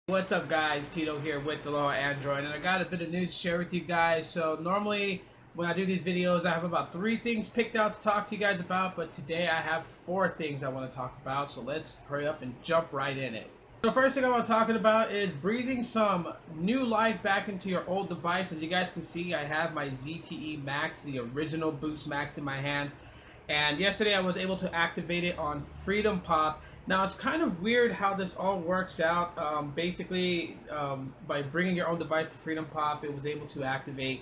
What's up guys, Tito here with Aloha Android, and I got a bit of news to share with you guys. So normally when I do these videos I have about 3 things picked out to talk to you guys about, but today I have 4 things I want to talk about, so let's hurry up and jump right in it. The first thing I want to talk about is breathing some new life back into your old device. As you guys can see, I have my ZTE Max, the original Boost Max in my hands, and yesterday I was able to activate it on FreedomPop. Now it's kind of weird how this all works out. Basically, by bringing your own device to FreedomPop, it was able to activate,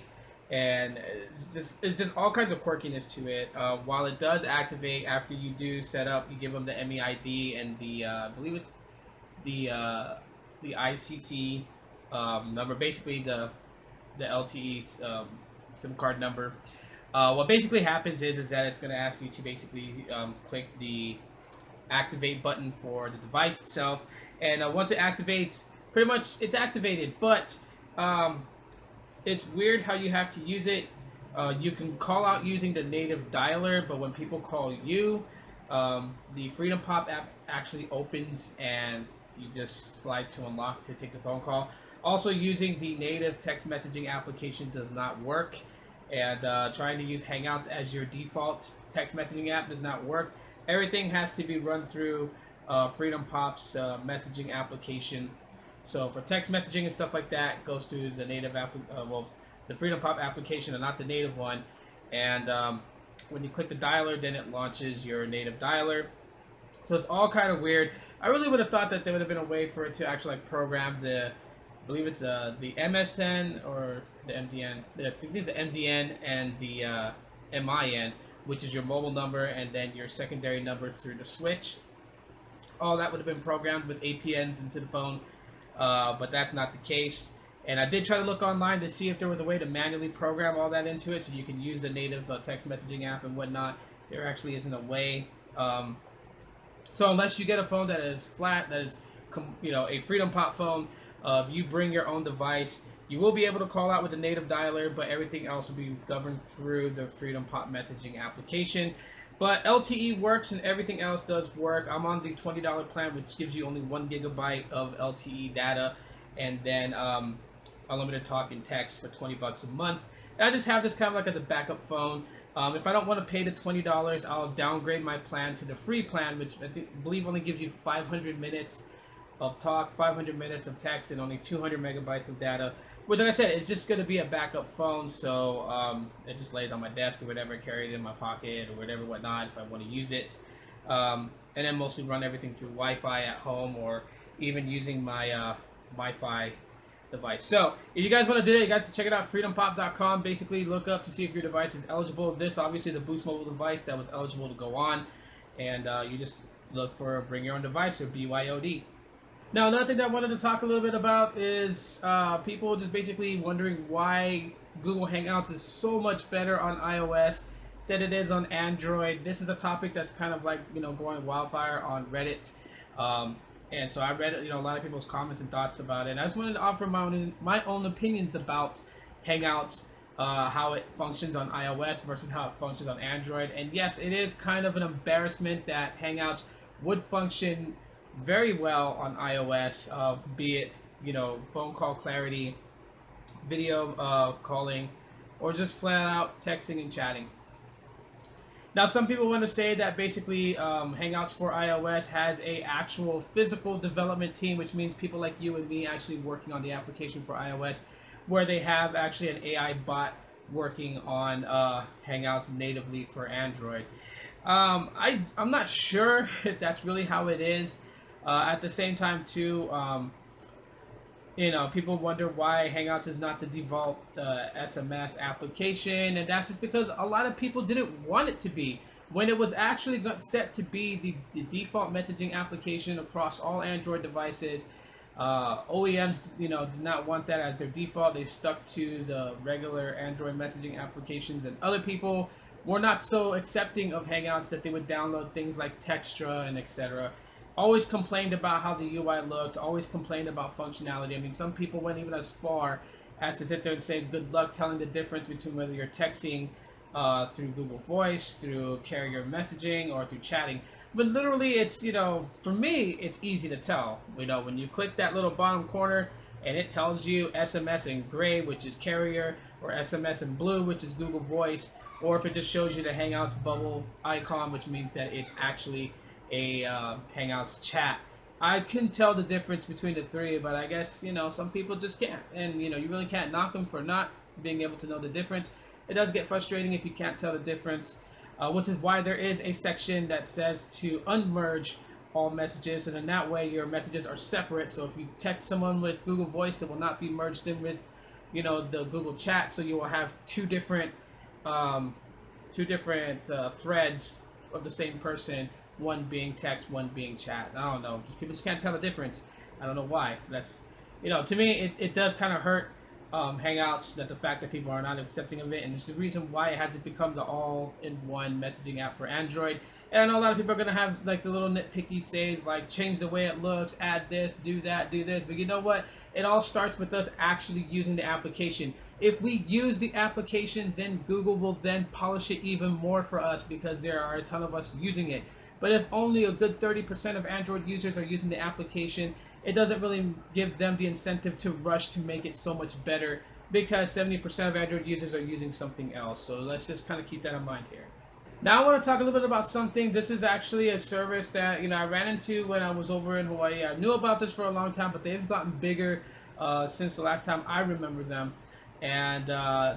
and it's just all kinds of quirkiness to it. While it does activate after you do set up, you give them the MEID and the I believe it's the ICC number, basically the LTE SIM card number. What basically happens is that it's going to ask you to basically click the activate button for the device itself, and once it activates, pretty much it's activated, but it's weird how you have to use it. You can call out using the native dialer, but when people call you, the FreedomPop app actually opens and you just slide to unlock to take the phone call. Also, using the native text messaging application does not work, and trying to use Hangouts as your default text messaging app does not work. Everything has to be run through FreedomPop's messaging application. So for text messaging and stuff like that, it goes to the native the FreedomPop application and not the native one. And when you click the dialer, then it launches your native dialer. So it's all kind of weird. I really would have thought that there would have been a way for it to actually like program the, I believe it's the MSN or the MDN. I think it's the MDN and the MIN, which is your mobile number, and then your secondary number through the switch. All that would have been programmed with APNs into the phone, but that's not the case. And I did try to look online to see if there was a way to manually program all that into it, so you can use the native text messaging app and whatnot. There actually isn't a way. So unless you get a phone that is flat, that is, you know, a FreedomPop phone, if you bring your own device, you will be able to call out with the native dialer, but everything else will be governed through the FreedomPop messaging application. But LTE works and everything else does work. I'm on the $20 plan, which gives you only 1 GB of LTE data, and then unlimited talk and text for 20 bucks a month. And I just have this kind of like as a backup phone. If I don't want to pay the $20, I'll downgrade my plan to the free plan, which I believe only gives you 500 minutes of talk, 500 minutes of text, and only 200 megabytes of data. Which, like I said, it's just going to be a backup phone, so it just lays on my desk or whatever, carry it in my pocket or whatever, whatnot, if I want to use it. And then mostly run everything through Wi-Fi at home, or even using my Wi-Fi device. So, if you guys want to do it, you guys can check it out, freedompop.com. Basically, look up to see if your device is eligible. This, obviously, is a Boost mobile device that was eligible to go on. And you just look for Bring Your Own Device, or BYOD. Now, another thing that I wanted to talk a little bit about is people just basically wondering why Google Hangouts is so much better on iOS than it is on Android. This is a topic that's kind of like, you know, going wildfire on Reddit. And so I read, you know, a lot of people's comments and thoughts about it. And I just wanted to offer my own opinions about Hangouts, how it functions on iOS versus how it functions on Android. And yes, it is kind of an embarrassment that Hangouts would function very well on iOS, be it, you know, phone call clarity, video calling, or just flat out texting and chatting. Now, some people want to say that basically Hangouts for iOS has a actual physical development team, which means people like you and me actually working on the application for iOS, where they have actually an AI bot working on Hangouts natively for Android. I'm not sure if that's really how it is. At the same time, too, you know, people wonder why Hangouts is not the default SMS application, and that's just because a lot of people didn't want it to be. When it was actually set to be the default messaging application across all Android devices, OEMs, you know, did not want that as their default. They stuck to the regular Android messaging applications, and other people were not so accepting of Hangouts that they would download things like Textra and etc. Always complained about how the UI looked, always complained about functionality. I mean, some people went even as far as to sit there and say, good luck telling the difference between whether you're texting through Google Voice, through carrier messaging, or through chatting. But literally, it's, you know, for me, it's easy to tell. You know, when you click that little bottom corner and it tells you SMS in gray, which is carrier, or SMS in blue, which is Google Voice, or if it just shows you the Hangouts bubble icon, which means that it's actually a Hangouts chat. I can tell the difference between the three, but I guess, you know, some people just can't. And, you know, you really can't knock them for not being able to know the difference. It does get frustrating if you can't tell the difference, which is why there is a section that says to unmerge all messages, and in that way your messages are separate. So if you text someone with Google Voice, it will not be merged in with, you know, the Google Chat. So you will have two different threads of the same person, one being text, one being chat. I don't know, just people just can't tell the difference. I don't know why. That's, you know, to me it does kind of hurt Hangouts, that the fact that people are not accepting of it, and it's the reason why it hasn't become the all-in-one messaging app for Android. And I know a lot of people are going to have like the little nitpicky says like change the way it looks, add this, do that, do this, but you know what? It all starts with us actually using the application. If we use the application, then Google will then polish it even more for us because there are a ton of us using it. But if only a good 30% of Android users are using the application, it doesn't really give them the incentive to rush to make it so much better, because 70% of Android users are using something else. So let's just kind of keep that in mind here. Now I want to talk a little bit about something. This is actually a service that, you know, I ran into when I was over in Hawaii. I knew about this for a long time, but they've gotten bigger since the last time I remember them. And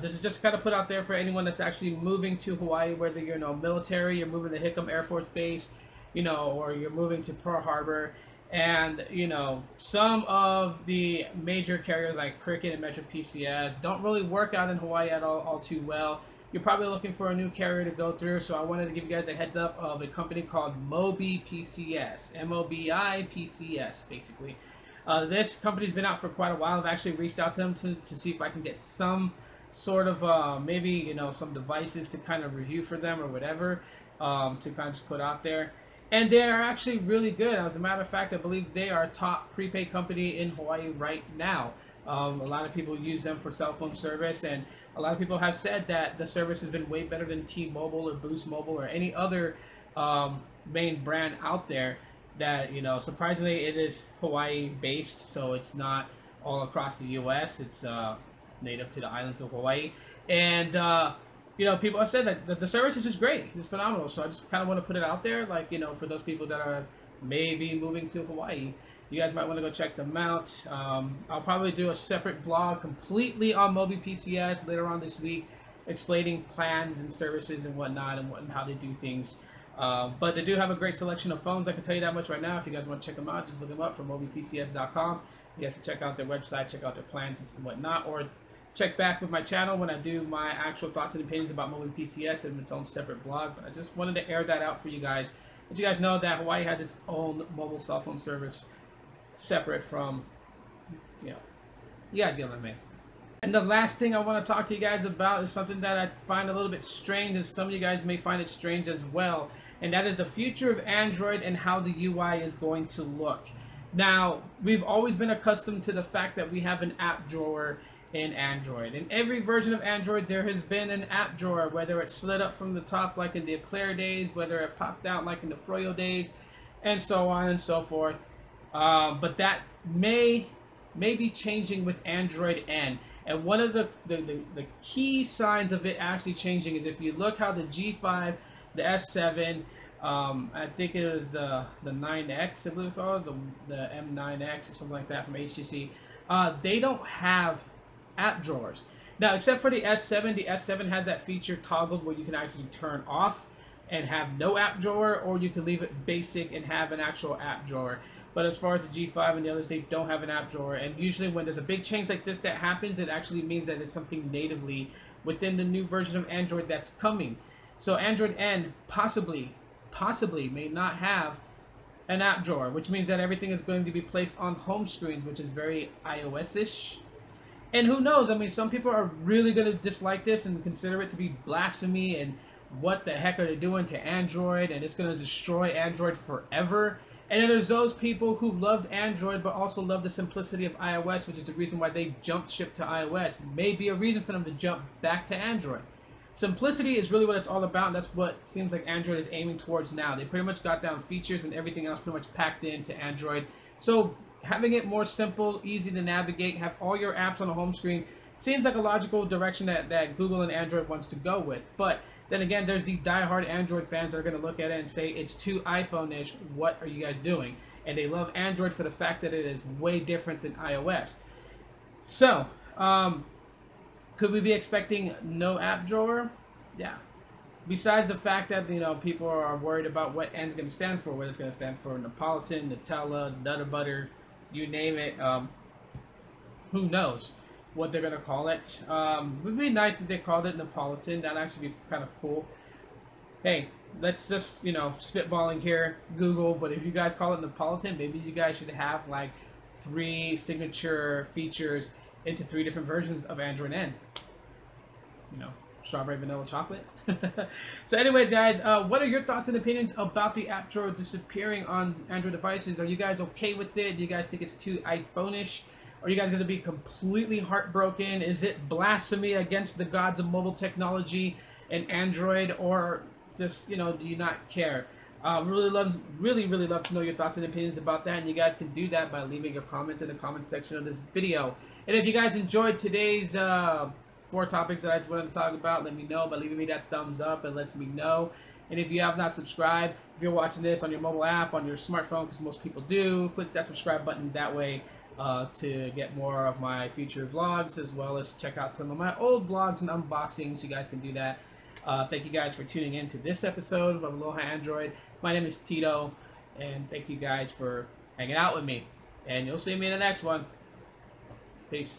this is just kind of put out there for anyone that's actually moving to Hawaii, whether you're, you know, military, you're moving to Hickam Air Force Base, you know, or you're moving to Pearl Harbor. And, you know, some of the major carriers like Cricket and Metro PCS don't really work out in Hawaii at all too well. You're probably looking for a new carrier to go through, so I wanted to give you guys a heads up of a company called Mobi PCS, M-O-B-I PCS, basically. This company's been out for quite a while. I've actually reached out to them to see if I can get some sort of, maybe, you know, some devices to kind of review for them or whatever, to kind of just put out there. And they are actually really good. As a matter of fact, I believe they are a top prepaid company in Hawaii right now. A lot of people use them for cell phone service, and a lot of people have said that the service has been way better than T-Mobile or Boost Mobile or any other main brand out there. That, you know, surprisingly, it is Hawaii based, so it's not all across the U.S. It's native to the islands of Hawaii, and you know, people have said that the service is just great. It's phenomenal. So I just kind of want to put it out there, like, you know, for those people that are maybe moving to Hawaii, you guys might want to go check them out. I'll probably do a separate vlog completely on Mobi PCS later on this week, explaining plans and services and whatnot, and how they do things. But they do have a great selection of phones. I can tell you that much right now. If you guys want to check them out, just look them up from MobiPCS.com. You guys can check out their website, check out their plans and whatnot, or check back with my channel when I do my actual thoughts and opinions about Mobi PCS in its own separate blog. But I just wanted to air that out for you guys. Let you guys know that Hawaii has its own mobile cell phone service separate from, you know, you guys get what I mean. And the last thing I want to talk to you guys about is something that I find a little bit strange, and some of you guys may find it strange as well. And that is the future of Android and how the UI is going to look. Now, we've always been accustomed to the fact that we have an app drawer in Android. In every version of Android, there has been an app drawer, whether it slid up from the top like in the Eclair days, whether it popped out like in the Froyo days, and so on and so forth. But that may be changing with Android N. And one of the key signs of it actually changing is if you look how the G5, the S7, I think it was the 9X, I believe it's called, the M9X or something like that from HTC, they don't have app drawers. Now, except for the S7 has that feature toggled where you can actually turn off and have no app drawer, or you can leave it basic and have an actual app drawer. But as far as the G5 and the others, they don't have an app drawer. And usually when there's a big change like this that happens, it actually means that it's something natively within the new version of Android that's coming. So Android N possibly may not have an app drawer, which means that everything is going to be placed on home screens, which is very iOS-ish. And who knows? I mean, some people are really going to dislike this and consider it to be blasphemy and what the heck are they doing to Android, and it's going to destroy Android forever. And then there's those people who loved Android but also love the simplicity of iOS, which is the reason why they jumped ship to iOS. May be a reason for them to jump back to Android. Simplicity is really what it's all about, and that's what seems like Android is aiming towards now. They pretty much got down features and everything else pretty much packed into Android. So having it more simple, easy to navigate, have all your apps on the home screen, seems like a logical direction that Google and Android wants to go with. But then again, there's the diehard Android fans that are going to look at it and say, it's too iPhone-ish, what are you guys doing? And they love Android for the fact that it is way different than iOS. So, could we be expecting no app drawer? Yeah. Besides the fact that, you know, people are worried about what N's going to stand for, whether it's going to stand for Neapolitan, Nutella, Nutter Butter, you name it. Who knows what they're going to call it. It would be nice if they called it Neapolitan. That'd actually be kind of cool. Hey, let's just, you know, spitballing here, Google, but if you guys call it Neapolitan, maybe you guys should have like 3 signature features into 3 different versions of Android N. You know, strawberry, vanilla, chocolate. So anyways, guys, what are your thoughts and opinions about the app drawer disappearing on Android devices? Are you guys okay with it? Do you guys think it's too iPhone-ish? Are you guys going to be completely heartbroken? Is it blasphemy against the gods of mobile technology and Android? Or just, you know, do you not care? Really love to know your thoughts and opinions about that, and you guys can do that by leaving your comments in the comment section of this video. And if you guys enjoyed today's 4 topics that I wanted to talk about, let me know by leaving me that thumbs up. It lets me know. And if you have not subscribed, if you're watching this on your mobile app, on your smartphone, because most people do, click that subscribe button that way to get more of my future vlogs, as well as check out some of my old vlogs and unboxings. You guys can do that. Thank you guys for tuning in to this episode of Aloha Android. My name is Tito, and thank you guys for hanging out with me. And you'll see me in the next one. Peace.